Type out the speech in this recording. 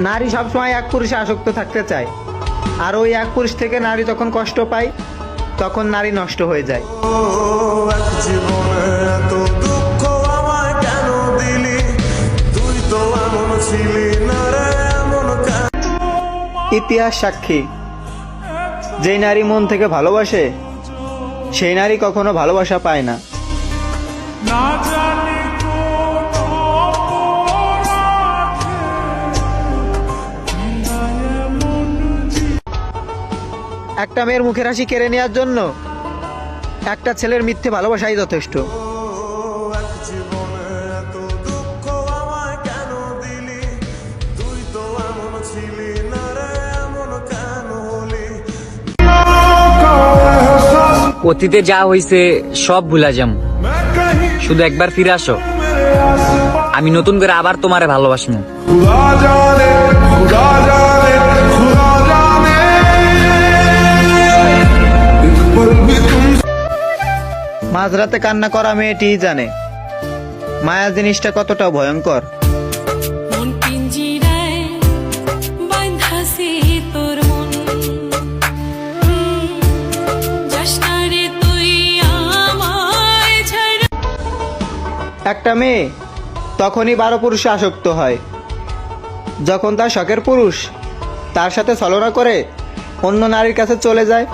নারী সবসময় এক পুরুষে আসক্ত থাকতে চায়, আর ওই এক পুরুষ থেকে নারী যখন কষ্ট পায় তখন নারী নষ্ট হয়ে যায়। এক জীবনে এত দুঃখ আমায় কেন দিলি, তুই তো এমন ছিলি না রে, এমন কেন? ইতিহাস সাক্ষী, যেই নারী মন থেকে ভালোবাসে সেই নারী কখনো ভালোবাসা পায় না। একটা মেয়ের মুখের হাসি কেড়ে নেওয়ার জন্য একটা ছেলের মিথ্যে ভালোবাসাই যথেষ্ট। এক জীবনে এত দুঃখ আমায় কেন দিলি, তুই তো এমন ছিলি না রে, এমন কেন হলি? অতীতে যা হইছে সব ভুলা যাম, শুধু একবার ফিরে আসো, আমি নতুন করে আবার তোমারে ভালোবাসবো। खुदा जाने, खुदा जाने, खुदा जाने, एक पल भी तुम মাঝরাতে কান্না করা মেয়েটিই জানে মায়া জিনিসটা কতটা ভয়ঙ্কর। মন পিঞ্জিরায় বাঁধাছে তোর মন, যাস না রে তুই আমায় ছাড়া। একটা মেয়ে তখনই 12 পুরুষে আসক্ত হয় যখন তার শখের পুরুষ তার সাথে ছলনা করে অন্য নারীর কাছে চলে যায়।